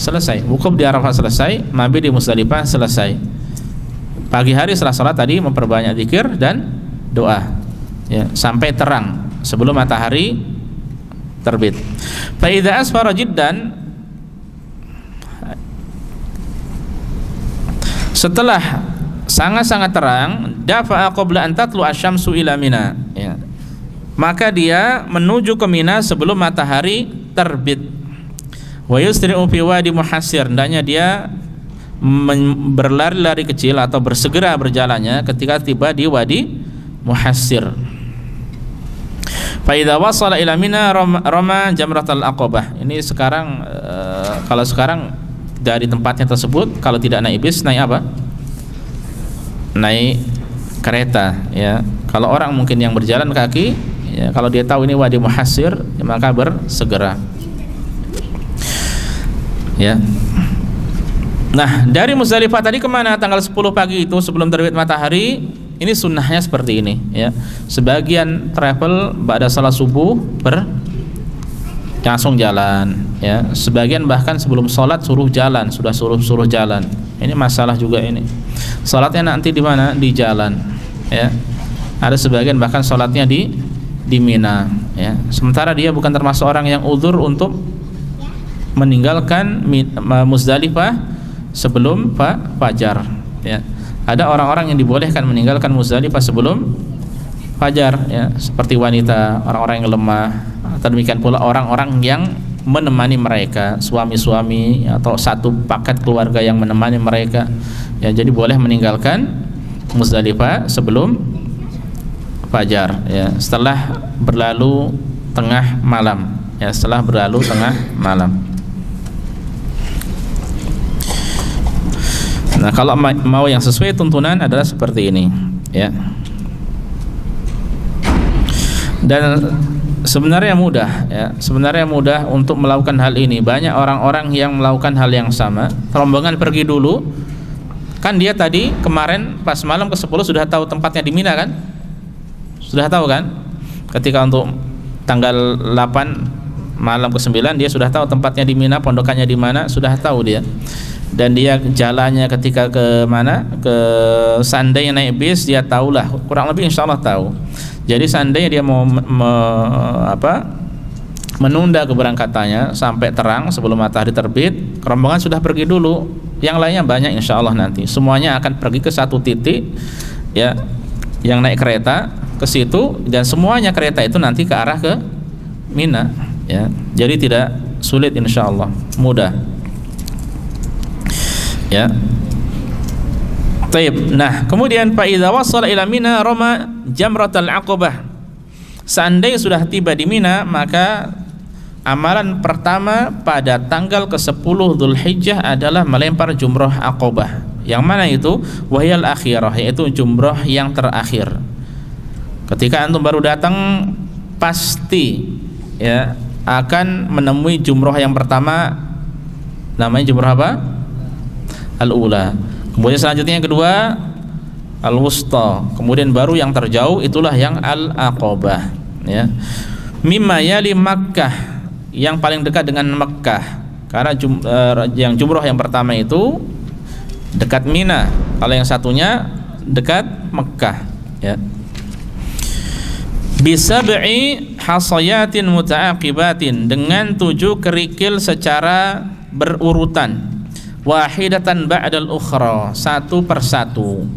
selesai. Wukuf di Arafah selesai, mabit di Musdalifah selesai. Pagi hari setelah sholat tadi memperbanyak zikir dan doa, ya, sampai terang sebelum matahari terbit. Fa idza asfara jiddan, setelah sangat-sangat terang, dafa'a qabla an tatlu asy-syamsu ila Mina, ya, maka dia menuju ke Mina sebelum matahari terbit. Wa yusri'u fi wadi Muhassir, hendaknya dia berlari-lari kecil atau bersegera berjalannya ketika tiba di Wadi Muhassir. Fa idza wasala ila Mina rama jamratal aqabah. Ini sekarang kalau sekarang dari tempatnya tersebut, kalau tidak naik bis, naik apa? Naik kereta, ya. Kalau orang mungkin yang berjalan kaki, ya, kalau dia tahu ini Wadi Muhassir, ya, maka bersegera, ya. Nah, dari Musdalifah tadi kemana? Tanggal 10 pagi itu sebelum terbit matahari. Ini sunnahnya seperti ini, ya. Sebagian travel pada salat subuh langsung jalan, ya. Sebagian bahkan sebelum sholat suruh jalan, sudah suruh jalan. Ini masalah juga ini. Sholatnya nanti di mana? Di jalan, ya. Ada sebagian bahkan sholatnya di Mina, ya. Sementara dia bukan termasuk orang yang uzur untuk meninggalkan Musdalifah sebelum fajar, ya. Ada orang-orang yang dibolehkan meninggalkan Musdalifah sebelum fajar, ya, seperti wanita, orang-orang yang lemah, atau demikian pula orang-orang yang menemani mereka, suami-suami atau satu paket keluarga yang menemani mereka, ya. Jadi boleh meninggalkan Musdalifah sebelum fajar, ya, setelah berlalu tengah malam, ya, setelah berlalu tengah malam. Nah, kalau mau yang sesuai tuntunan adalah seperti ini, ya. Dan sebenarnya mudah, ya. Sebenarnya mudah untuk melakukan hal ini. Banyak orang-orang yang melakukan hal yang sama. Rombongan pergi dulu. Kan dia tadi kemarin pas malam ke-10 sudah tahu tempatnya di Mina, kan? Sudah tahu, kan? Ketika untuk tanggal 8 malam ke-9 dia sudah tahu tempatnya di Mina, pondokannya di mana, sudah tahu dia. Dan dia jalannya ketika ke mana, ke seandainya naik bis, dia tahulah kurang lebih, insya Allah tahu. Jadi seandainya dia mau menunda keberangkatannya sampai terang sebelum matahari terbit, rombongan sudah pergi dulu, yang lainnya banyak insya Allah nanti semuanya akan pergi ke satu titik, ya, yang naik kereta ke situ, dan semuanya kereta itu nanti ke arah ke Mina, ya. Jadi tidak sulit insya Allah, mudah, ya. Taib. Nah, kemudian fa idza wasala ila Mina rama jamratal aqabah. Seandainya sudah tiba di Mina, maka amalan pertama pada tanggal ke-10 Dzulhijjah adalah melempar jumrah aqabah. Yang mana itu? Wahyal akhirah, yaitu jumrah yang terakhir. Ketika antum baru datang, pasti, ya, akan menemui jumrah yang pertama, namanya jumrah apa? Al-ula. Kemudian selanjutnya yang kedua al-wusta, kemudian baru yang terjauh itulah yang al-aqabah, ya. Mimma yali Makkah, yang paling dekat dengan Makkah, karena yang jumrah yang pertama itu dekat Mina, kalau yang satunya dekat Makkah, ya. Bisab'i hasayatin muta'aqibatin, dengan 7 kerikil secara berurutan, wahidatan ba'dal ukhra, satu persatu.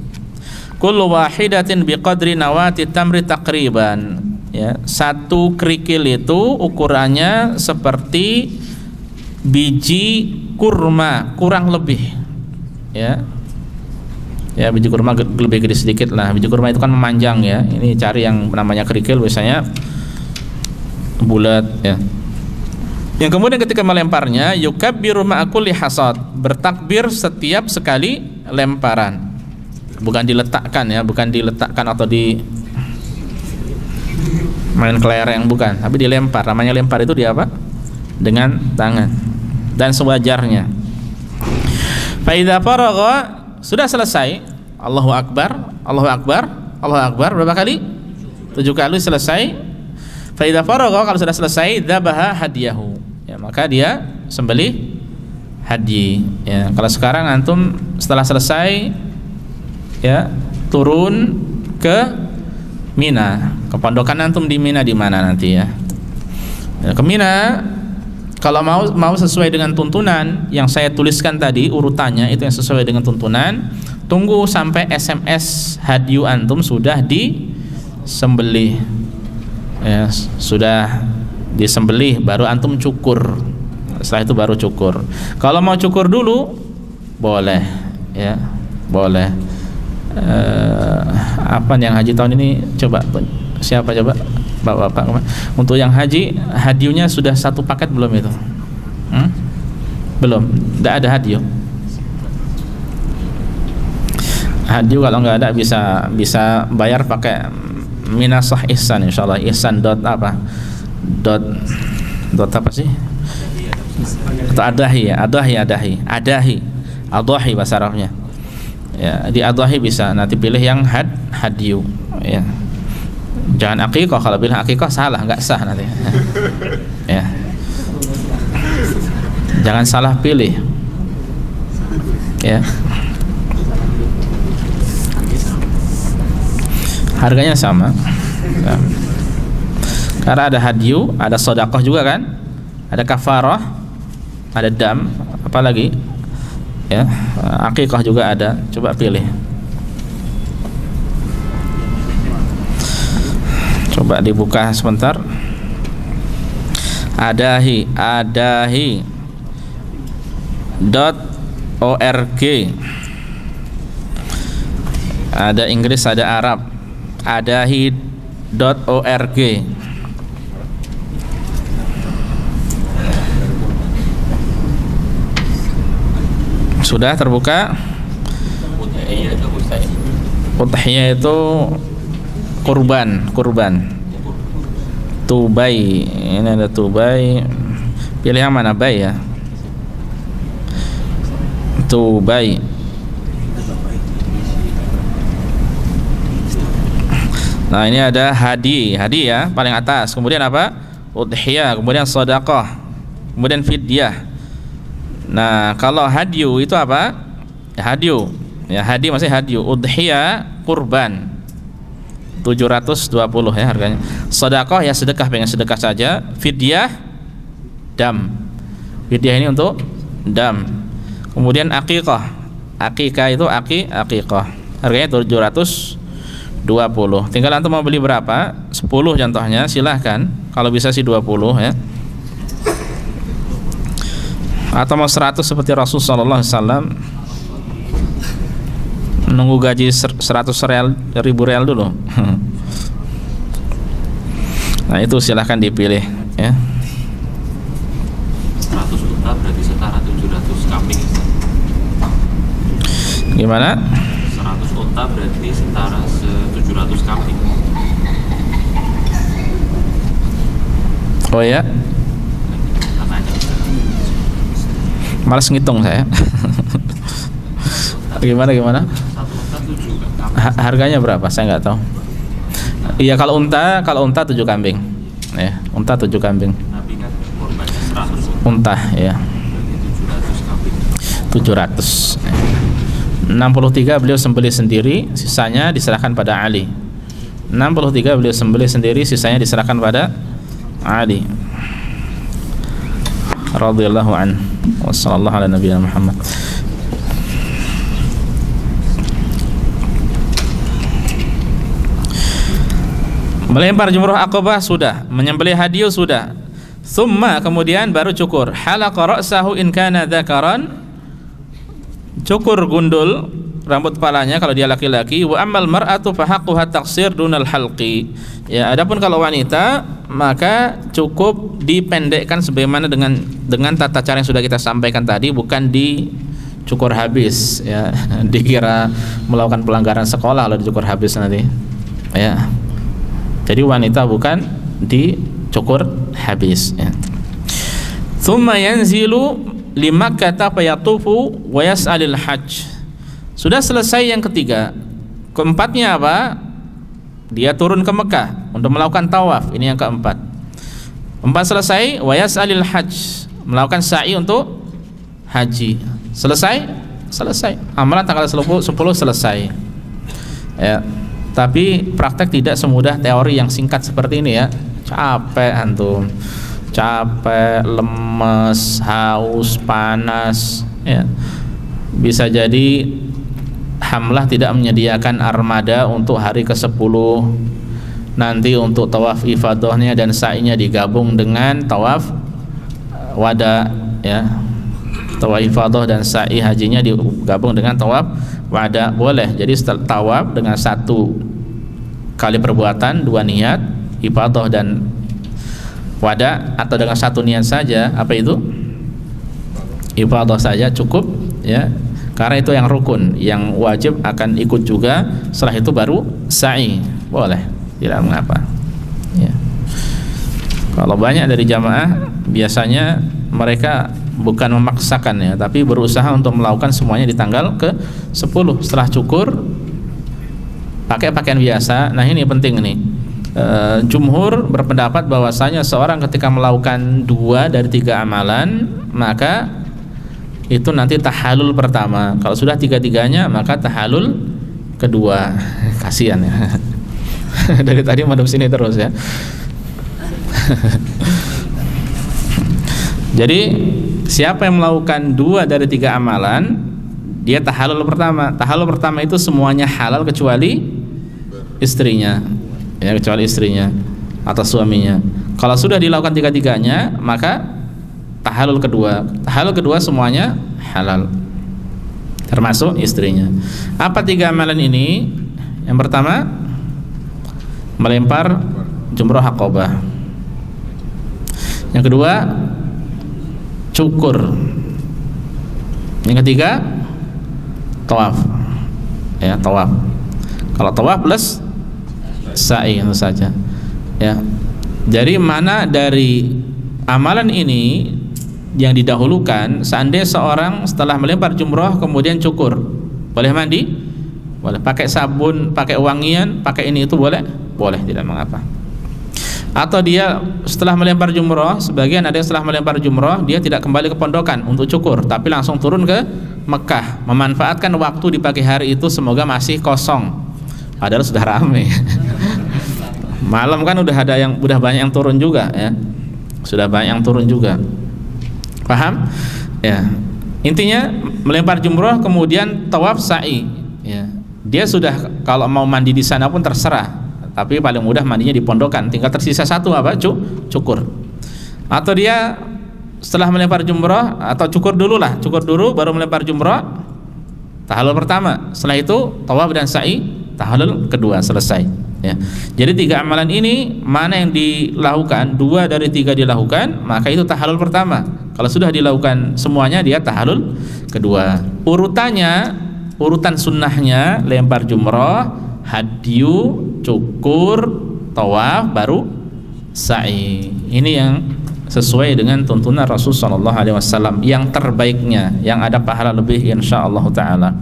Kullu wahidatin biqadri nawati tamri taqriban, ya. Satu kerikil itu ukurannya seperti biji kurma kurang lebih, ya. Ya, biji kurma lebih gede sedikit lah. Biji kurma itu kan memanjang, ya. Ini cari yang namanya kerikil, biasanya bulat, ya. Yang kemudian ketika melemparnya, yukabbiru ma'a kulli hasad, bertakbir setiap sekali lemparan. Bukan diletakkan, ya, bukan diletakkan atau di main kelereng, bukan, tapi dilempar. Namanya lempar itu di apa? Dengan tangan dan sewajarnya. Fa idza faragha, sudah selesai, Allahu Akbar, Allahu Akbar, Allahu Akbar, berapa kali? 7 kali selesai. Fa idza faragha, kalau sudah selesai, dzabaha hadiyahu, ya, maka dia sembelih haji ya. Kalau sekarang antum setelah selesai ya turun ke Mina, kepondokan antum di Mina di mana nanti ya. Ke Mina kalau mau sesuai dengan tuntunan yang saya tuliskan tadi urutannya itu yang sesuai dengan tuntunan, tunggu sampai SMS hadyu antum sudah disembelih ya, sudah disembelih baru antum cukur. Setelah itu baru cukur. Kalau mau cukur dulu boleh ya, boleh. Apa yang haji tahun ini coba siapa coba bapak-bapak untuk yang haji hadyunya sudah satu paket belum itu? Belum, tidak ada hadyu. Hadyu kalau nggak ada bisa bayar pakai Minasah Ihsan insyaallah. Ihsan dot apa? Dot apa sih? Atau adahi ya, adahi bahasa Arabnya. Ya, di adhahi bisa nanti pilih yang hadyu ya. Jangan akikah, kalau pilih akikah salah, nggak sah nanti. Ya. Jangan salah pilih. Ya. Harganya sama. Ya. Karena ada hadyu, ada sedekah juga kan? Ada kafarah, ada dam, apalagi? Ya, akikah juga ada. Coba pilih. Coba dibuka sebentar. Adahi .org. Ada Inggris, ada Arab. Adahi.org. Sudah terbuka. Udhiyah itu kurban. Tubai, ini ada tubai. Pilih yang mana, bay ya? Tubai. Nah, ini ada hadi ya, paling atas. Kemudian apa? Udhiyah, kemudian sedekah, kemudian fidyah. Nah, kalau hadyu itu apa? Hadyu. Ya, hadi maksudnya hadyu. Udhiyah kurban. 720 ya harganya. Sedekah ya sedekah, pengen sedekah saja. Fidyah dam. Fidyah ini untuk dam. Kemudian akikah. Akikah itu akikah. Harganya 720. Tinggal antum mau beli berapa? 10 contohnya, silahkan. Kalau bisa sih 20 ya. Atau mau 100 seperti Rasulullah SAW nunggu gaji 100.000 real dulu. Nah, itu silahkan dipilih ya. 100 unta berarti setara 700 kambing. Gimana? 100 unta berarti setara 700 kambing. Oh ya? Malas ngitung saya. Gimana? Harganya berapa? Saya nggak tahu. Iya, kalau unta 7 kambing. Ya, unta 7 kambing. Tapi kan korbannya 100 unta ya. 700. 63 beliau sembelih sendiri, sisanya diserahkan pada Ali. 63 beliau sembelih sendiri, sisanya diserahkan pada Ali radhiyallahu anhu. Wassallallahu ala nabiyina Muhammad. Melempar jumrah Aqabah sudah, menyembelih hadyu sudah. Thumma kemudian baru cukur. Halaqa ra'sahu in kana dzakaran. Cukur gundul rambut kepalanya kalau dia laki-laki. Wa ammal mar'atu fa haqquha taqsir dunal halqi. Ya, adapun kalau wanita maka cukup dipendekkan sebagaimana dengan tata cara yang sudah kita sampaikan tadi, bukan dicukur habis ya. Dikira melakukan pelanggaran sekolah kalau dicukur habis nanti. Ya. Jadi wanita bukan dicukur habis ya. Tsumma yanzilu li Makkah fa yatufu wa yas'alil hajj. Sudah selesai yang ketiga. Keempatnya apa? Dia turun ke Mekah untuk melakukan tawaf. Ini yang keempat. Empat selesai, wa yas'alil hajj, melakukan sa'i untuk haji. Selesai? Selesai. Amalan tanggal 10 selesai. Ya. Tapi praktek tidak semudah teori yang singkat seperti ini ya. Capek antum. Capek, lemes, haus, panas ya. Bisa jadi Hamlah tidak menyediakan armada untuk hari ke-10. Nanti untuk tawaf ifadahnya dan sa'inya digabung dengan tawaf wada ya. Tawaf ifadah dan sa'i hajinya digabung dengan tawaf wada, boleh. Jadi tawaf dengan satu kali perbuatan, dua niat ifadah dan wada, atau dengan satu niat saja, apa itu? Ifadah saja cukup ya. Karena itu yang rukun, yang wajib akan ikut juga. Setelah itu baru sa'i, boleh, tidak mengapa ya. Kalau banyak dari jamaah biasanya mereka bukan memaksakan ya, tapi berusaha untuk melakukan semuanya di tanggal ke-10 setelah cukur, pakai pakaian biasa. Nah ini penting nih. Jumhur berpendapat bahwasanya seorang ketika melakukan 2 dari 3 amalan, maka itu nanti tahallul pertama. Kalau sudah 3-3-nya, maka tahallul kedua. Kasihan ya. Dari tadi madep sini terus ya. Jadi siapa yang melakukan 2 dari 3 amalan, dia tahallul pertama. Tahallul pertama itu semuanya halal kecuali istrinya ya, kecuali istrinya atau suaminya. Kalau sudah dilakukan 3-3-nya, maka tahallul kedua. Tahallul kedua semuanya halal, termasuk istrinya. Apa 3 amalan ini? Yang pertama, melempar jumrah Aqabah. Yang kedua, cukur. Yang ketiga, tawaf. Ya, tawaf. Kalau tawaf plus sa'i itu saja. Ya. Jadi mana dari amalan ini yang didahulukan? Seandainya seorang setelah melempar jumrah kemudian cukur, boleh mandi? Boleh. Pakai sabun, pakai wangian, pakai ini itu boleh? Boleh, tidak mengapa. Atau dia setelah melempar jumrah, sebagian ada yang setelah melempar jumrah dia tidak kembali ke pondokan untuk cukur, tapi langsung turun ke Mekah, memanfaatkan waktu di pagi hari itu semoga masih kosong, padahal sudah ramai. Malam kan udah banyak yang turun juga ya, sudah banyak yang turun juga. Paham? Ya. Intinya melempar jumrah kemudian tawaf sa'i. Ya. Dia sudah kalau mau mandi di sana pun terserah. Tapi paling mudah mandinya di pondokan, tinggal tersisa satu apa? Cukur. Atau dia setelah melempar jumrah atau cukur dulu baru melempar jumrah, tahallul pertama. Setelah itu tawaf dan sa'i, tahallul kedua, selesai ya. Jadi 3 amalan ini mana yang dilakukan, 2 dari 3 dilakukan, maka itu tahallul pertama. Kalau sudah dilakukan semuanya, dia tahallul kedua. Urutan sunnahnya lempar jumrah, hadyu, cukur, tawaf, baru sa'i. Ini yang sesuai dengan tuntunan Rasul sallallahu alaihi wasallam, yang terbaiknya, yang ada pahala lebih insyaallah taala.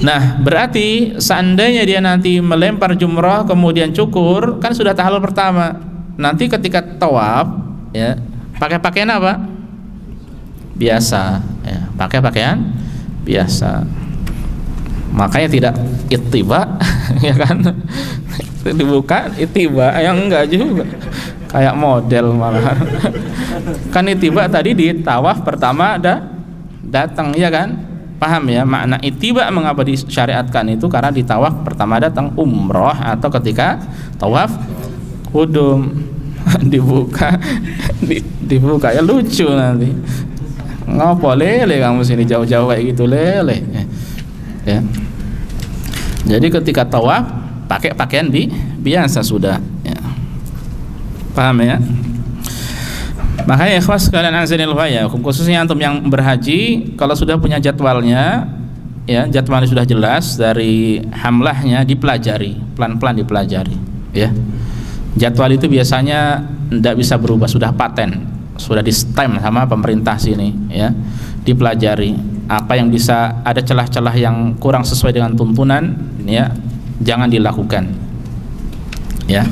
Nah, berarti seandainya dia nanti melempar jumrah kemudian cukur, kan sudah tahallul pertama. Nanti ketika tawaf ya, pakai pakaian apa? Biasa ya, pakai pakaian biasa. Makanya tidak ittiba ya kan, dibuka ittiba yang enggak juga, kayak model malah. Kan ittiba tadi di tawaf pertama datang ya kan, paham ya makna ittiba mengapa disyariatkan itu, karena di tawaf pertama datang umroh atau ketika tawaf qudum. dibuka ya, lucu nanti. Ngopo lele kamu sini jauh-jauh kayak gitu lele ya. Jadi ketika tawaf pakai pakaian biasa sudah ya. Paham ya? Makanya ikhwas sekalian azanil ya, khususnya antum yang berhaji, kalau sudah punya jadwalnya ya, jadwalnya sudah jelas dari hamlahnya, dipelajari, pelan-pelan dipelajari ya. Jadwal itu biasanya tidak bisa berubah, sudah paten, sudah di stamp sama pemerintah sini ya. Dipelajari apa yang bisa, ada celah-celah yang kurang sesuai dengan tuntunan ya, jangan dilakukan ya.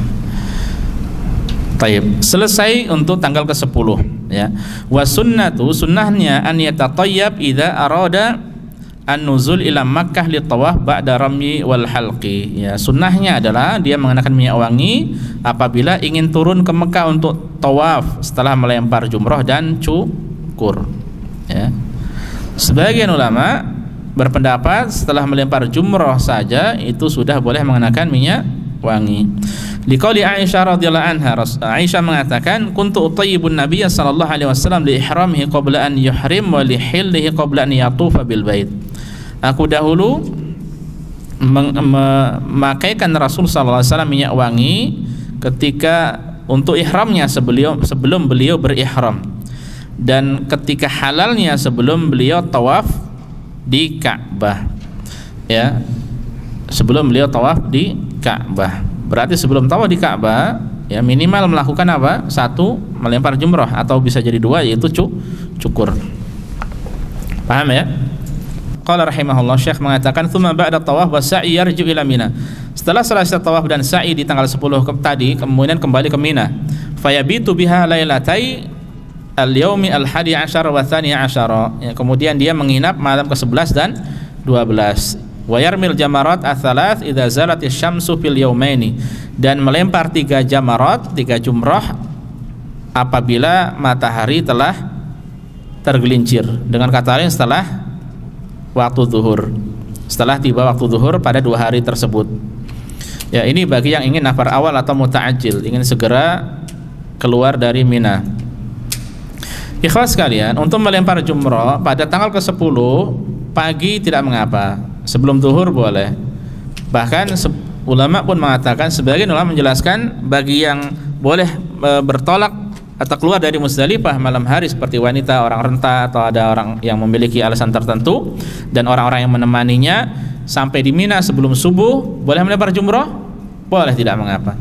Taib. Selesai untuk tanggal ke-10. ya. Wa sunnatu, sunnahnya an yatatayyab idza arada an-nuzul ila Makkah li tawaf ba'da ramyi wal halqi. Ya, sunnahnya adalah dia mengenakan minyak wangi apabila ingin turun ke Mekah untuk tawaf setelah melempar jumrah dan cukur. Ya. Sebagian ulama berpendapat setelah melempar jumrah saja itu sudah boleh mengenakan minyak wangi. Liqauli Aisyah radhiyallahu anha, Aisyah mengatakan, "Kuntu utayyibun Nabiy sallallahu alaihi wasallam li ihramihi qabla an yuhrim wa li hillihi qabla an yatufa bil bait." Aku dahulu memakaikan Rasul sallallahu alaihi wasallam minyak wangi ketika untuk ihramnya sebelum beliau berihram, dan ketika halalnya sebelum beliau tawaf di Ka'bah. Ya. Sebelum beliau tawaf di Ka'bah. Berarti sebelum tawaf di Ka'bah, ya minimal melakukan apa? 1, melempar jumrah, atau bisa jadi 2, yaitu cukur. Paham ya? Qala rahimahullah, Syekh mengatakan, "Tsumma ba'da tawaf wa sa'i yarju ila Mina." Setelah selesai tawaf dan sa'i di tanggal 10 tadi, kemudian kembali ke Mina. Fayabitu biha lailatai al-yaumi al-11 wa tsani 'ashara. Ya, kemudian dia menginap malam ke-11 dan 12. Wa yarmil jamarat ats-tsalaats idza zalat asy-syamsu fil yaumaini, dan melempar 3 jamarat, 3 jumrah apabila matahari telah tergelincir. Dengan kata lain setelah waktu zuhur, setelah tiba waktu zuhur pada 2 hari tersebut. Ya, ini bagi yang ingin nafar awal atau muta'ajjil, ingin segera keluar dari Mina. Ikhwas sekalian, untuk melempar jumrah pada tanggal ke-10 pagi tidak mengapa, sebelum zuhur boleh. Bahkan ulama pun mengatakan, sebagian ulama menjelaskan bagi yang boleh bertolak atau keluar dari Muzdalifah malam hari seperti wanita, orang renta, atau ada orang yang memiliki alasan tertentu, dan orang-orang yang menemaninya sampai di Mina sebelum subuh, boleh melempar jumrah? Boleh, tidak mengapa.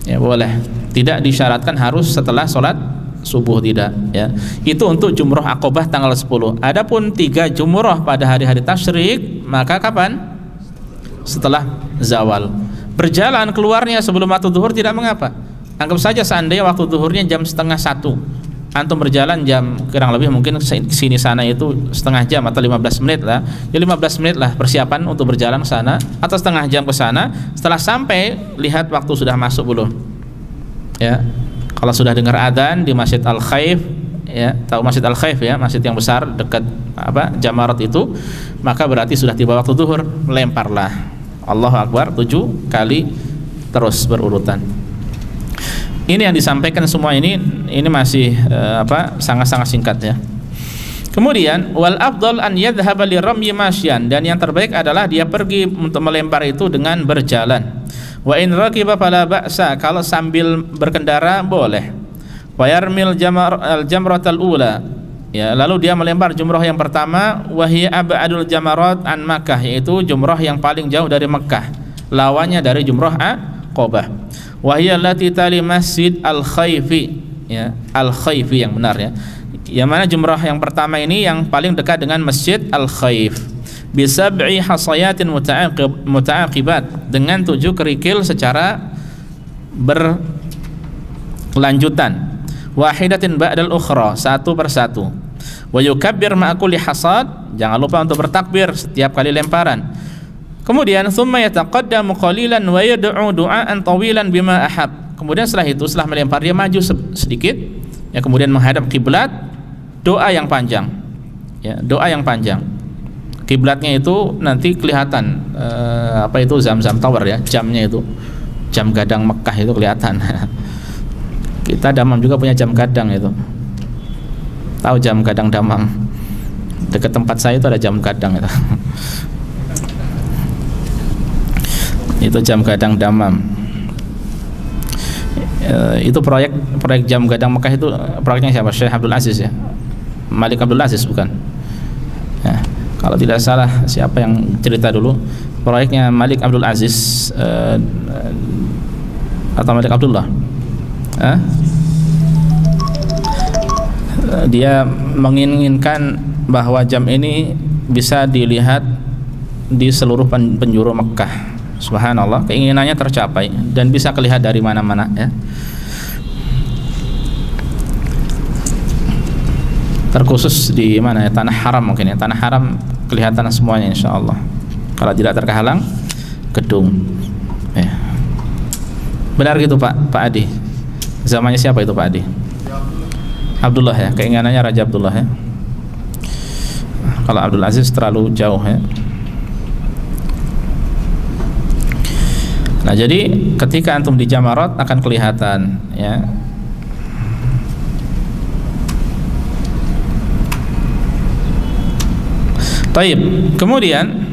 Ya, boleh. Tidak disyaratkan harus setelah sholat subuh, tidak, ya. Itu untuk jumrah Aqabah tanggal 10. Adapun 3 jumrah pada hari-hari tasyrik, maka kapan? Setelah zawal. Berjalan keluarnya sebelum waktu zuhur tidak mengapa. Anggap saja seandainya waktu zuhurnya jam 12:30, antum berjalan jam kurang lebih mungkin sini sana itu setengah jam atau 15 menit lah. Ya 15 menit lah persiapan untuk berjalan ke sana, atau setengah jam ke sana. Setelah sampai, lihat waktu sudah masuk belum. Ya. Kalau sudah dengar adzan di Masjid Al-Khaif, ya, tahu Masjid Al-Khaif ya, masjid yang besar dekat Jamarat itu, maka berarti sudah tiba waktu zuhur, lemparlah. Allahu Akbar 7 kali terus berurutan. Ini yang disampaikan semua ini masih sangat-sangat singkat ya. Kemudian wal afdal an yadhhaba li ramyi masyan, dan yang terbaik adalah dia pergi untuk melempar itu dengan berjalan. Wa in raqiba fala ba'sa, kalau sambil berkendara boleh. Wa yarmil jamratal ula, ya, lalu dia melempar jumrah yang pertama, wa hiya ab'adul jamarat an Makkah, yaitu jumrah yang paling jauh dari Makkah, lawannya dari jumrah Aqabah. Wa hiya allati tali Masjid Al-Khaifi, ya, Al-Khaifi yang benar ya. Yang mana jumrah yang pertama ini yang paling dekat dengan Masjid Al-Khaif. Bisab'i hasayatin muta'aqibat, dengan 7 kerikil secara berlanjutan. Wahidatin ba'dal ukhra, satu persatu. Wa yukabbir ma'a kulli hasad, jangan lupa untuk bertakbir setiap kali lemparan. Kemudian thumma yataqaddamu qalilan wa yad'u du'aan tawilan bima ahab. Kemudian setelah itu, setelah melempar, dia maju sedikit, ya, kemudian menghadap kiblat, doa yang panjang. Ya, doa yang panjang. Kiblatnya itu nanti kelihatan itu Zamzam Tower ya, jamnya itu. Jam gadang Mekah itu kelihatan. Kita Damam juga punya jam gadang itu. Tahu jam gadang Damam? Dekat tempat saya itu ada jam gadang itu. Itu jam gadang Damam. Itu proyek jam gadang Mekah itu proyeknya siapa? Syekh Abdul Aziz ya. Malik Abdul Aziz bukan? Ya, kalau tidak salah, siapa yang cerita dulu? Proyeknya Malik Abdul Aziz atau Malik Abdullah? Dia menginginkan bahwa jam ini bisa dilihat di seluruh penjuru Mekah. Subhanallah, keinginannya tercapai dan bisa kelihatan dari mana-mana ya. Terkhusus di mana ya? Tanah haram mungkin ya. Tanah haram kelihatan semuanya insyaallah. Kalau tidak terhalang gedung. Ya. Benar gitu Pak Adi. Zamannya siapa itu Pak Adi? Abdullah ya. Keinginannya Raja Abdullah ya. Kalau Abdul Aziz terlalu jauh ya. Nah, jadi ketika antum di Jamarat akan kelihatan ya. Taib. Kemudian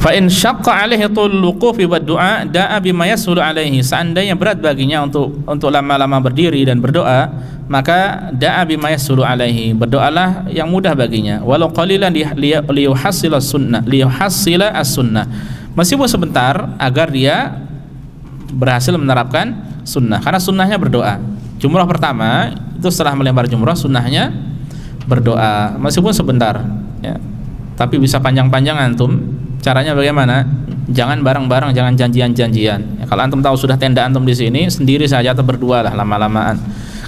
fa in syaqqa alaihi tul wuqufi wad du'a da'a bima yasulu alaihi. Seandainya berat baginya untuk lama-lama berdiri dan berdoa, maka da'a bima yasulu alaihi, berdoalah yang mudah baginya, walau qalilan liyuhassila as-sunnah, meskipun sebentar agar dia berhasil menerapkan sunnah. Karena sunnahnya berdoa. Jumrah pertama itu setelah melempar jumrah, sunnahnya berdoa meskipun sebentar ya. Tapi bisa panjang-panjang antum. Caranya bagaimana? Jangan bareng-bareng, jangan janjian-janjian. Ya, kalau antum tahu sudah tenda antum di sini, sendiri saja atau berdua lah lama-lamaan.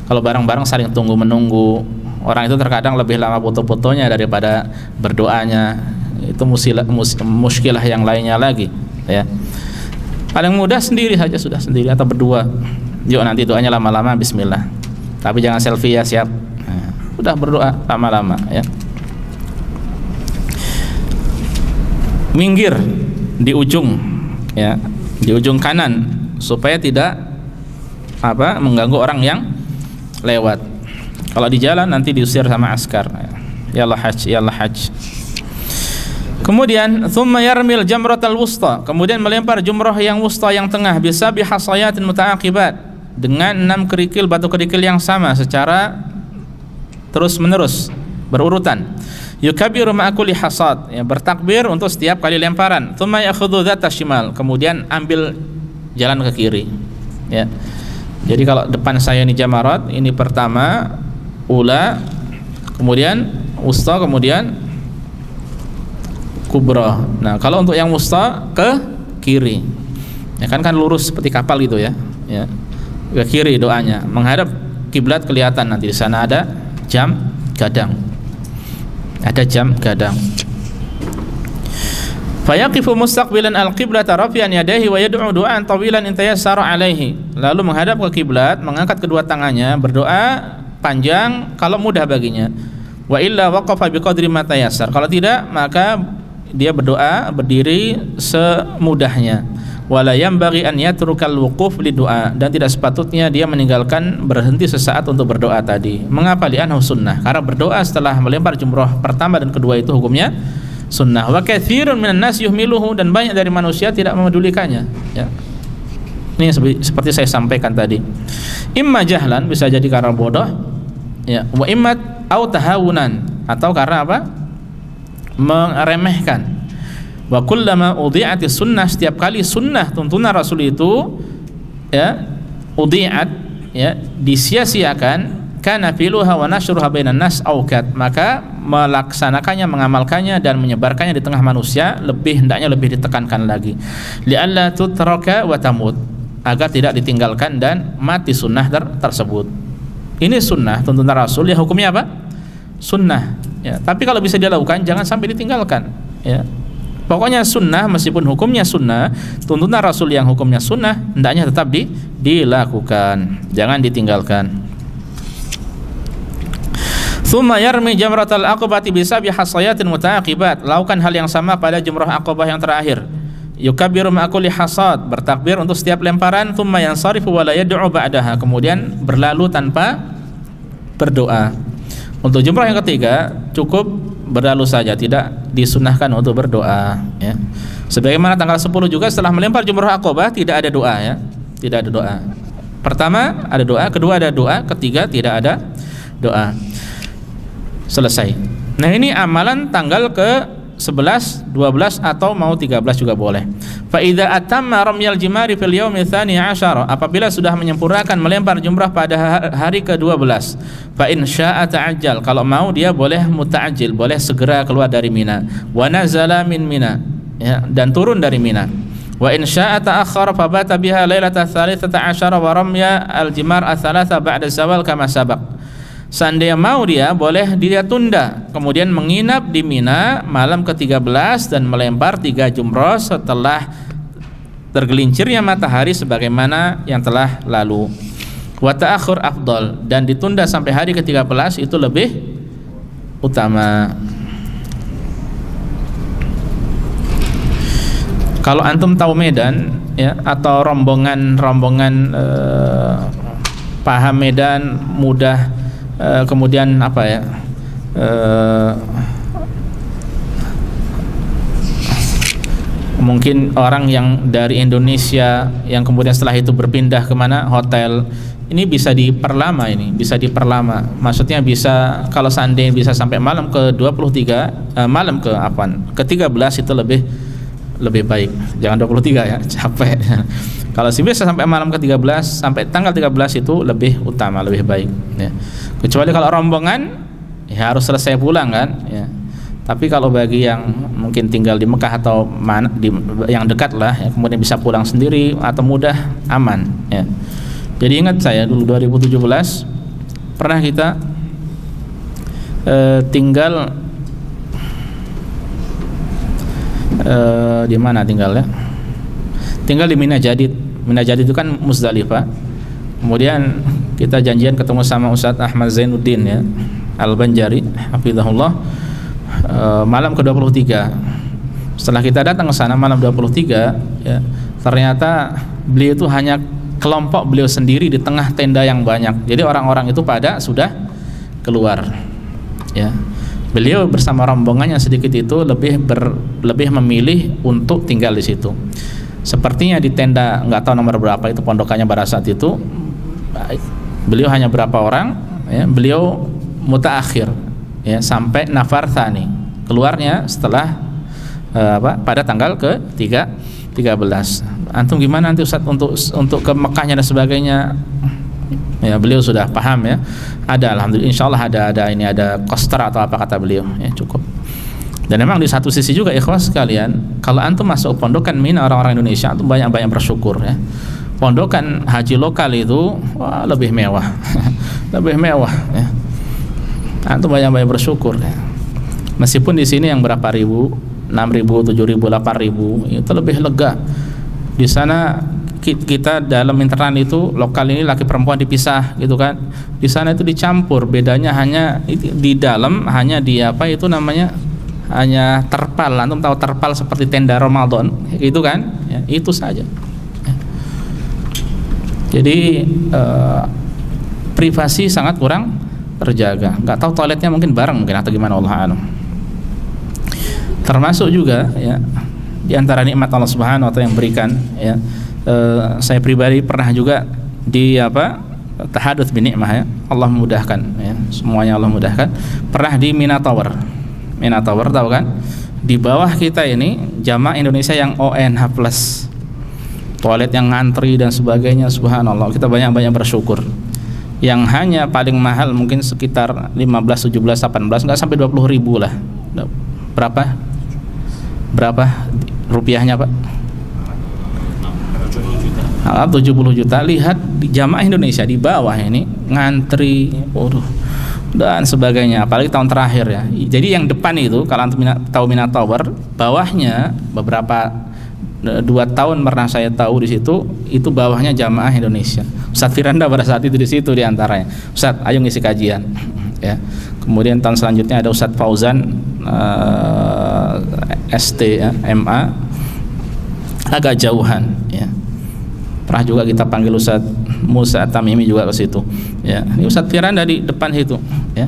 Kalau bareng-bareng saling tunggu-menunggu. Orang itu terkadang lebih lama foto-fotonya daripada berdoanya. Itu muskilah yang lainnya lagi. Ya. Paling mudah sendiri saja sudah, sendiri atau berdua. Yuk nanti doanya lama-lama bismillah. Tapi jangan selfie ya, siap. Nah, udah berdoa lama-lama ya. Minggir di ujung ya, di ujung kanan supaya tidak mengganggu orang yang lewat. Kalau di jalan nanti diusir sama askar. Yallah hajj, yallah hajj. Kemudian thumma yarmil jamratal wusta, kemudian melempar jumrah yang wusta yang tengah, bisa bihasayatin mutaaqibat, dengan 6 kerikil batu kerikil yang sama secara terus menerus berurutan. Yukabiru ma'akuli hasad, ya, bertakbir untuk setiap kali lemparan. Thumma yakhudhu dzata shimal, kemudian ambil jalan ke kiri ya. Jadi kalau depan saya ini Jamarat, ini pertama ula, kemudian wusta, kemudian kubra. Nah, kalau untuk yang wusta ke kiri. Ya kan lurus seperti kapal gitu ya. Ya. Ke kiri doanya, menghadap kiblat, kelihatan nanti di sana ada jam gadang. Ada jam gadang. Fayaqifu mustaqbilan al-qiblata rafi'an yadayhi wa yad'u du'an tawilan in tayassara alaihi. Lalu menghadap ke kiblat, mengangkat kedua tangannya, berdoa panjang kalau mudah baginya. Wa illa waqafa biqadri ma tayassar. Kalau tidak, maka dia berdoa berdiri semudahnya. Wala yanbaghi an yatrukal wuquf lidu'a, dan tidak sepatutnya dia meninggalkan berhenti sesaat untuk berdoa tadi. Mengapa? Li'annahu sunnah, karena berdoa setelah melempar jumrah pertama dan kedua itu hukumnya sunnah. Wa katsirun minan nas yuhmiluhu, dan banyak dari manusia tidak memedulikannya ya. Ini seperti saya sampaikan tadi. Imma jahlan, bisa jadi karena bodoh ya, wa imma au tahawunan, atau karena meremehkan. Wa kullama udhi'ati sunnah, setiap kali sunnah tuntunan Rasul itu ya udhi'at ya, disia-siakan, kana filuha wa nashruha bainan nas aukat, maka melaksanakannya, mengamalkannya dan menyebarkannya di tengah manusia hendaknya lebih ditekankan lagi. Li'alla tutraka wa tamut, agar tidak ditinggalkan dan mati sunnah tersebut. Ini sunnah tuntunan Rasul yang hukumnya sunnah ya. Tapi kalau bisa dilakukan jangan sampai ditinggalkan ya. Pokoknya sunnah, meskipun hukumnya sunnah, tuntunan Rasul yang hukumnya sunnah, hendaknya tetap dilakukan, jangan ditinggalkan. Tsumma yarmi jamratal aqabati bisabi hasayatin mutaaqibat, lakukan hal yang sama pada jumrah Aqabah yang terakhir. Yukabbiru ma'akuli hasad, bertakbir untuk setiap lemparan. Tsumma yansarifu wa la yad'u ba'daha, kemudian berlalu tanpa berdoa. Untuk jumrah yang ketiga cukup berlalu saja, tidak disunahkan untuk berdoa ya. Sebagaimana tanggal 10 juga setelah melempar jumrah Aqabah tidak ada doa ya. Tidak ada doa. Pertama ada doa, kedua ada doa, ketiga tidak ada doa. Selesai. Nah, ini amalan tanggal ke 11, 12 atau mau 13 juga boleh. Fa idza atamma ramyal jimari fil yaumi tsani 'ashara, apabila sudah menyempurnakan melempar jumrah pada hari ke-12, fa in syaa ta'ajjal, kalau mau dia boleh muta'ajjil, boleh segera keluar dari Mina, wa nazala min Mina ya, dan turun dari Mina. Wa in syaa'a ta'akhkhara fa bata biha lailata tsalitsata asyara wa ramya al-jimar ats-tsalatsa ba'da zawal kama sabaq. Seandainya mau dia boleh dia tunda, kemudian menginap di Mina malam ke-13 dan melempar 3 jumrah setelah tergelincirnya matahari sebagaimana yang telah lalu. Wa ta'akhur afdal, dan ditunda sampai hari ke-13 itu lebih utama. Kalau antum tahu Medan ya, atau rombongan paham Medan, mudah kemudian apa ya, mungkin orang yang dari Indonesia yang kemudian setelah itu berpindah kemana, hotel, ini bisa diperlama, maksudnya bisa, kalau seandainya bisa sampai malam ke-23, malam ke-13 itu lebih baik, jangan 23 ya, capek. Kalau sih bisa sampai malam ke-13, sampai tanggal 13 itu lebih utama, lebih baik ya. Kecuali kalau rombongan ya harus selesai pulang kan ya. Tapi kalau bagi yang mungkin tinggal di Mekah atau mana yang dekat lah ya, kemudian bisa pulang sendiri atau mudah, aman ya. Jadi ingat saya dulu 2017 pernah kita tinggal di mana tinggalnya? Tinggal di Mina Jadid. Mina Jadid itu kan Muzdalifah. Kemudian kita janjian ketemu sama Ustadz Ahmad Zainuddin ya, Al-Banjari, hafizahullah, malam ke-23. Setelah kita datang ke sana malam 23 ya, ternyata beliau itu hanya kelompok beliau sendiri di tengah tenda yang banyak. Jadi orang-orang itu pada sudah keluar ya. Beliau bersama rombongannya sedikit itu lebih memilih untuk tinggal di situ. Sepertinya di tenda nggak tahu nomor berapa itu pondokannya pada saat itu, beliau hanya berapa orang ya, beliau mutaakhir ya, sampai nafar tsani, keluarnya setelah pada tanggal ke-13. Antum gimana nanti Ustaz untuk ke Mekahnya dan sebagainya? Ya, beliau sudah paham ya. Ada, alhamdulillah, insyaallah ada koster atau apa kata beliau ya, cukup. Dan memang di satu sisi juga ikhwas sekalian, kalau antum masuk pondokan Mina orang-orang Indonesia, antum banyak-banyak bersyukur ya. Pondokan haji lokal itu wah, lebih mewah. Lebih mewah ya. Antum banyak-banyak bersyukur ya. Meskipun di sini yang berapa ribu, 6.000, 7.000, 8.000 itu lebih lega. Di sana kita dalam internal itu lokal ini laki perempuan dipisah gitu kan. Di sana itu dicampur, bedanya hanya di dalam hanya di apa itu namanya, hanya terpal. Antum tahu terpal seperti tenda Ramadan itu kan ya, itu saja ya. Jadi privasi sangat kurang terjaga. Nggak tahu toiletnya mungkin bareng mungkin atau gimana, Allah a'lam. Termasuk juga ya di antara nikmat Allah Subhanahu wa taala yang berikan ya, saya pribadi pernah juga di tahaduts bi nikmah ya, Allah memudahkan ya, semuanya Allah mudahkan. Pernah di Mina Tower. Mina Tower tahu kan? Di bawah kita ini jamaah Indonesia yang ONH plus, toilet yang ngantri dan sebagainya, subhanallah, kita banyak-banyak bersyukur. Yang hanya paling mahal mungkin sekitar 15, 17, 18, enggak sampai 20.000 lah. Berapa rupiahnya Pak? 70 juta. Lihat di jamaah Indonesia di bawah ini ngantri, dan sebagainya. Apalagi tahun terakhir ya. Jadi yang depan itu kalau antum tahu Mina Tower, bawahnya beberapa 2 tahun pernah saya tahu di situ, itu bawahnya jamaah Indonesia. Ustadz Firanda pada saat itu di situ di antaranya. Ustadz, ayo ngisi kajian. Ya. Kemudian tahun selanjutnya ada Ustadz Fauzan ST ya, MA, agak jauhan ya. Pernah juga kita panggil Ustadz Musa Tamimi juga ke situ ya. Ini Ustadz Firanda di depan situ ya.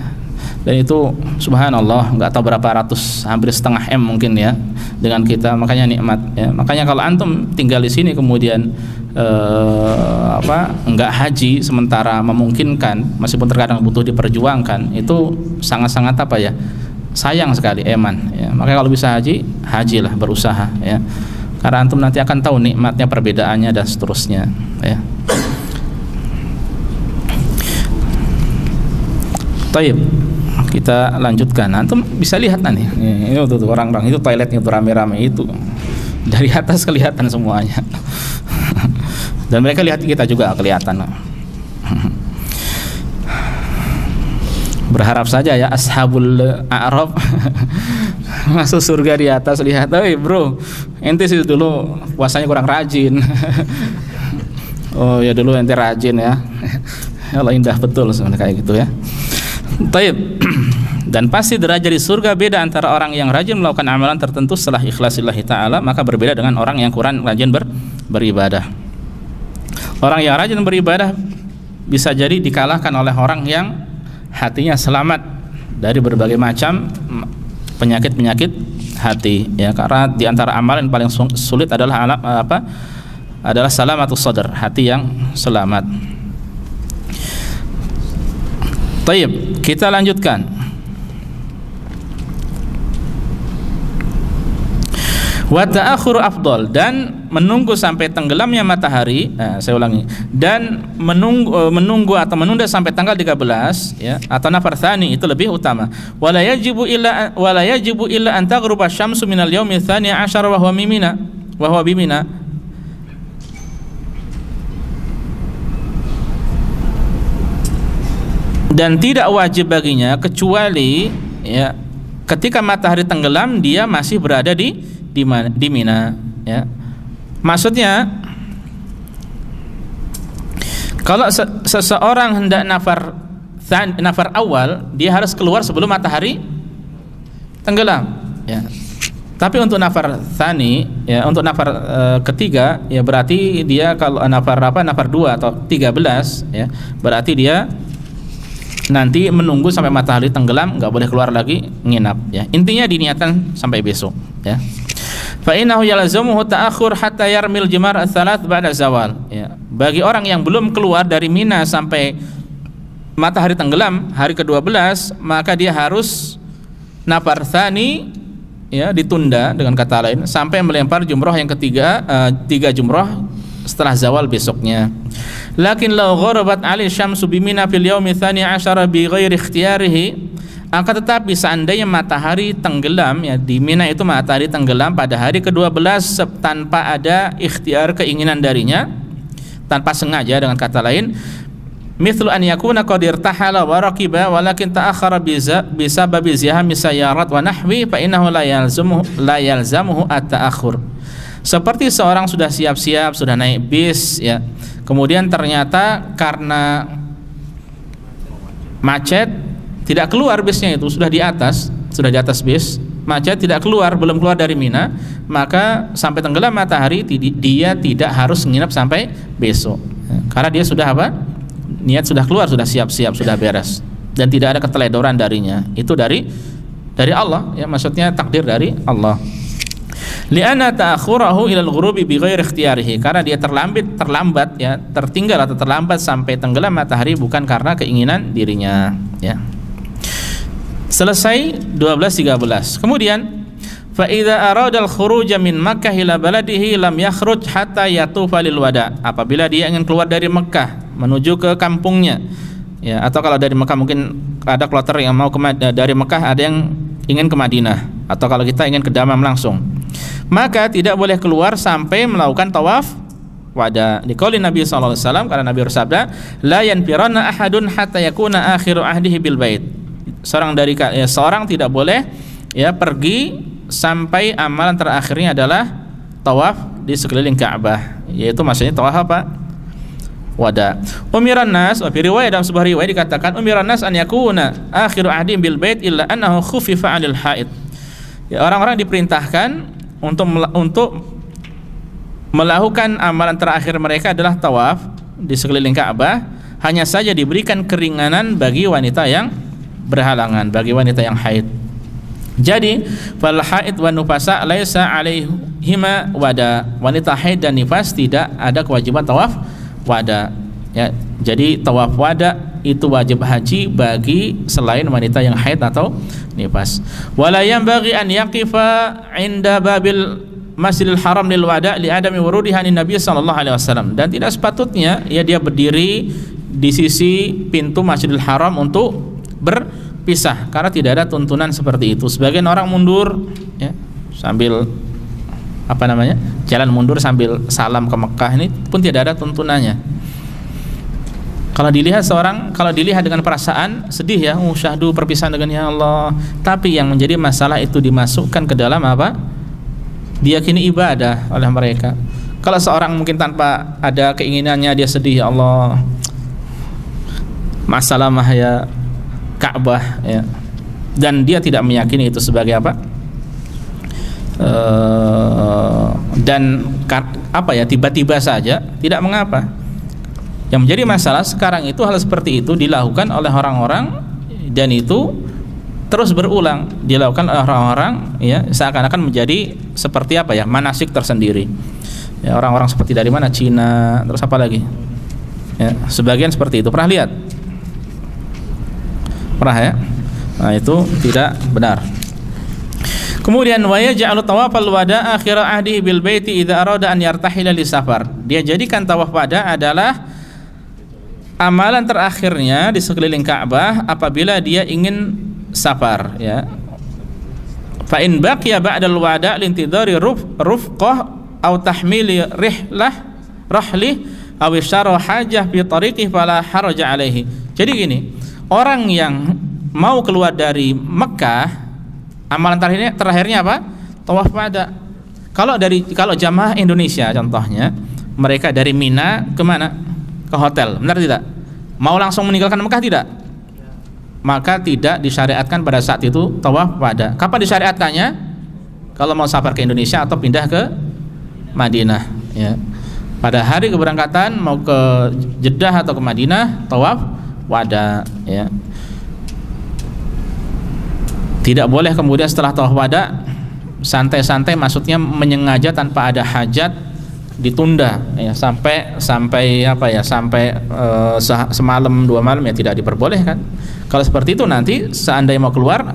Dan itu subhanallah nggak tahu berapa ratus, hampir setengah M mungkin ya dengan kita. Makanya nikmat ya. Makanya kalau antum tinggal di sini kemudian nggak haji sementara memungkinkan, meskipun terkadang butuh diperjuangkan, itu sangat-sangat sayang sekali, eman ya. Makanya kalau bisa haji, hajilah, berusaha ya. Karena antum nanti akan tahu nikmatnya, perbedaannya dan seterusnya ya. Taib, kita lanjutkan. Antum bisa lihat nanti. Ini tuh orang-orang itu toiletnya tuh rame-rame itu. Dari atas kelihatan semuanya. Dan mereka lihat kita juga kelihatan. Berharap saja ya ashabul a'raf masuk surga di atas, lihat, bro, ente sih dulu puasanya kurang rajin. Oh ya dulu ente rajin ya. Allah, indah betul sebenarnya kayak gitu ya. Taib. Dan pasti derajat di surga beda antara orang yang rajin melakukan amalan tertentu setelah ikhlas lillahi ta'ala, maka berbeda dengan orang yang kurang rajin beribadah. Orang yang rajin beribadah bisa jadi dikalahkan oleh orang yang hatinya selamat dari berbagai macam penyakit-penyakit hati ya, karena di antara amalan yang paling sulit adalah adalah salamatus sadr, hati yang selamat. Taib, kita lanjutkan. Wa ta'akhuru afdal, dan menunggu sampai tenggelamnya matahari, saya ulangi, dan menunggu atau menunda sampai tanggal 13 ya, atau nafar tsani itu lebih utama. Wala yajibu illa an taghruba syamsu minal yaumi tsani 'ashar wa huwa bimina. Dan tidak wajib baginya kecuali ya ketika matahari tenggelam dia masih berada di Mina ya. Maksudnya kalau seseorang hendak nafar awal, dia harus keluar sebelum matahari tenggelam ya. Tapi untuk nafar tsani ya, untuk nafar ketiga ya, berarti dia kalau nafar 2 atau 13 ya, berarti dia nanti menunggu sampai matahari tenggelam, nggak boleh keluar lagi nginap ya. Intinya diniatkan sampai besok ya. Fa innahu yalzamuhu ta'akhur hatta yarmil jimar ats-tsalath ba'da zawal ya. Bagi orang yang belum keluar dari Mina sampai matahari tenggelam hari ke-12, maka dia harus nafar tsani ya, ditunda dengan kata lain sampai melempar jumrah yang ketiga, 3 jumrah setelah zawal besoknya. Lakin law gharabat 'alai syamsu bi Mina fil yaumi tsani 'asyara bi ghairi ikhtiyarihi, akan tetapi seandainya matahari tenggelam ya, di Mina itu matahari tenggelam pada hari ke-12 tanpa ada ikhtiar, keinginan darinya, tanpa sengaja dengan kata lain, mithlu an yakuna qad irtahala wa raqiba walakin ta'akhkhara bi sababi zihami sayyarat wa nahwi fa innahu la yalzamuhu at-ta'akhur. Seperti seorang sudah siap-siap, sudah naik bis ya, kemudian ternyata karena macet tidak keluar bisnya, itu sudah di atas bis, macet tidak keluar, belum keluar dari Mina, maka sampai tenggelam matahari dia tidak harus nginap sampai besok ya, karena dia sudah niat sudah keluar, sudah siap-siap, sudah beres, dan tidak ada keteledoran darinya. Itu dari Allah ya, maksudnya takdir dari Allah. Li'anna ta'akhurahu ilal ghurubi bi ghairi ikhtiyarihi, karena dia terlambat ya, tertinggal atau terlambat sampai tenggelam matahari bukan karena keinginan dirinya ya. Selesai 12-13. Kemudian fa idza arada al-khuruj min Makkah ila baladihi lam yakhruj hatta yatufa lil wada. Apabila dia ingin keluar dari Mekah menuju ke kampungnya ya, atau kalau dari Mekah mungkin ada kloter yang mau dari Mekah ada yang ingin ke Madinah, atau kalau kita ingin ke Damam langsung, maka tidak boleh keluar sampai melakukan tawaf wada. Liqauli Nabi sallallahu alaihi wasallam, karena Nabi bersabda, la yanfiranna ahadun hatta yakuna akhiru ahdihi bil bait. Seorang tidak boleh ya pergi sampai amalan terakhirnya adalah tawaf di sekeliling Ka'bah, yaitu maksudnya tawaf apa? Wada. Umiran nas, wa fi riwayat, dalam sebuah riwayat dikatakan umiran nas an yakuna akhiru ahdim bil bait illa annahu khuffifa 'anil haid. Ya, orang-orang diperintahkan untuk melakukan amalan terakhir mereka adalah tawaf di sekeliling Ka'bah, hanya saja diberikan keringanan bagi wanita yang berhalangan, bagi wanita yang haid. Jadi fal haid wa nufasa laisa alaihima wada. Wanita haid dan nifas tidak ada kewajiban tawaf wada ya. Jadi tawaf wada itu wajib haji bagi selain wanita yang haid atau nifas. Wala yanbaghi an yaqifa 'inda babil Masjidil Haram lil wada li adami wurudiha Nabi sallallahu alaihi wasallam, dan tidak sepatutnya ya dia berdiri di sisi pintu Masjidil Haram untuk berpisah, karena tidak ada tuntunan seperti itu. Sebagian orang mundur ya, sambil jalan mundur sambil salam ke Mekah, ini pun tidak ada tuntunannya. Kalau dilihat dengan perasaan sedih ya, syahdu perpisahan dengan ya Allah, tapi yang menjadi masalah itu dimasukkan ke dalam apa? Diyakini ibadah oleh mereka. Kalau seorang mungkin tanpa ada keinginannya dia sedih, ya Allah, masalah ya Ka'bah ya, dan dia tidak meyakini itu sebagai apa? Dan apa ya, tiba-tiba saja, tidak mengapa. Yang menjadi masalah sekarang itu hal seperti itu dilakukan oleh orang-orang, dan itu terus berulang dilakukan oleh orang-orang ya, seakan-akan menjadi seperti apa ya, manasik tersendiri ya. Orang-orang seperti dari mana, Cina, terus apa lagi ya, sebagian seperti itu. Pernah lihat? Pernah ya? Nah, itu tidak benar. Kemudian wa yaj'alu tawafal wada akhir ahdihi bil baiti idza arada an yartahila li safar. Dia jadikan tawaf wada adalah amalan terakhirnya di sekeliling Ka'bah apabila dia ingin safar ya. Fa in baqiya ba'dal wada' lintidari rufqah aw tahmili rahli aw isyara hajah fi tariqih fala haraja alaihi. Jadi gini, orang yang mau keluar dari Mekah, amalan terakhirnya apa? Tawaf wada. Kalau jamaah Indonesia contohnya, mereka dari Mina ke mana? Ke hotel, benar tidak? Mau langsung meninggalkan Mekah tidak? Maka tidak disyariatkan pada saat itu tawaf wada. Kapan disyariatkannya? Kalau mau safar ke Indonesia atau pindah ke Madinah ya. Pada hari keberangkatan mau ke Jeddah atau ke Madinah, tawaf wada ya. Tidak boleh kemudian setelah tawaf wada santai-santai, maksudnya menyengaja tanpa ada hajat ditunda ya, sampai apa ya, sampai semalam 2 malam ya, tidak diperbolehkan. Kalau seperti itu nanti seandainya mau keluar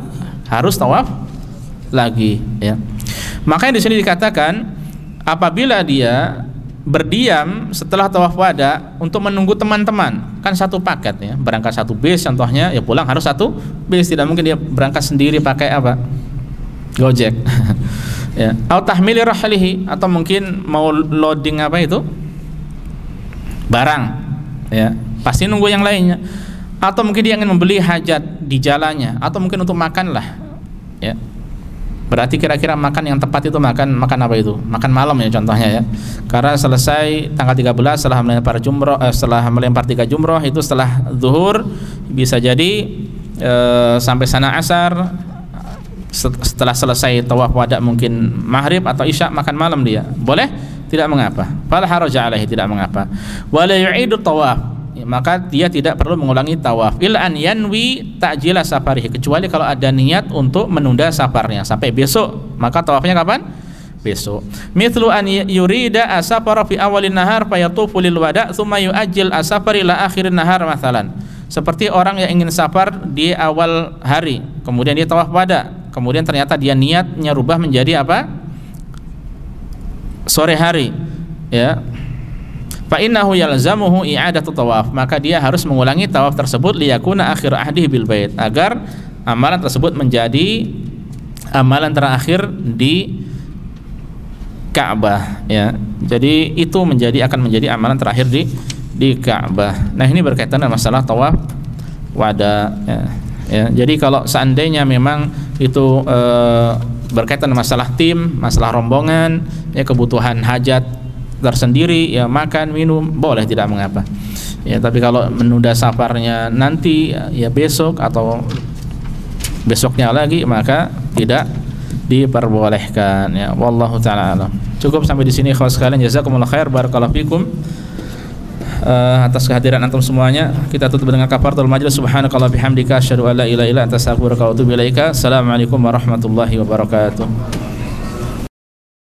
harus tawaf lagi ya. Makanya di sini dikatakan apabila dia berdiam setelah tawaf wada untuk menunggu teman-teman, kan satu paket ya, berangkat satu bis contohnya ya, pulang harus satu bis, tidak mungkin dia berangkat sendiri pakai apa? Gojek ya. Atau tahmili rahlihi, atau mungkin mau loading apa itu? Barang ya, pasti nunggu yang lainnya. Atau mungkin dia ingin membeli hajat di jalannya, atau mungkin untuk makan lah ya. Berarti kira-kira makan yang tepat itu makan apa itu? Makan malam ya contohnya ya. Karena selesai tanggal 13 setelah melempar jumroh, setelah melempar 3 jumroh itu setelah zuhur, bisa jadi sampai sana asar. Setelah selesai tawaf wada mungkin maghrib atau isya, makan malam dia. Boleh? Tidak mengapa. Fala haraja alaihi, tidak mengapa. Wala yu'idu tawaf, maka dia tidak perlu mengulangi tawaf. Illa an yanwi ta'jila safarihi, kecuali kalau ada niat untuk menunda safarnya sampai besok, maka tawafnya kapan? Besok. Mithlu an yurida asafara fi awalin nahar fayatufu lil wada' thumma yu'ajjil asafari ila akhirin nahar mathalan. Seperti orang yang ingin safar di awal hari, kemudian dia tawaf wada, kemudian ternyata dia niatnya rubah menjadi apa? Sore hari ya. Fa innahu yalzamuhu i'adatu tawaf, maka dia harus mengulangi tawaf tersebut liyakuna akhir ahdihi bil bait, agar amalan tersebut menjadi amalan terakhir di Ka'bah ya. Jadi itu akan menjadi amalan terakhir di Ka'bah. Nah, ini berkaitan dengan masalah tawaf wada ya. Jadi kalau seandainya memang itu berkaitan dengan masalah tim, masalah rombongan ya, kebutuhan hajat tersendiri ya, makan minum boleh, tidak mengapa ya. Tapi kalau menunda safarnya nanti ya besok atau besoknya lagi, maka tidak diperbolehkan ya. Wallahu taala alam. Cukup sampai di sini ikhwas sekalian, jazakumullah khair, barakallahu fikum atas kehadiran antum semuanya. Kita tutup dengan kafaratul majlis. Subhanakallah bihamdika asyhadu an la ilaha illa anta astaghfiruka wa atubu ilaika. Assalamualaikum warahmatullahi wabarakatuh.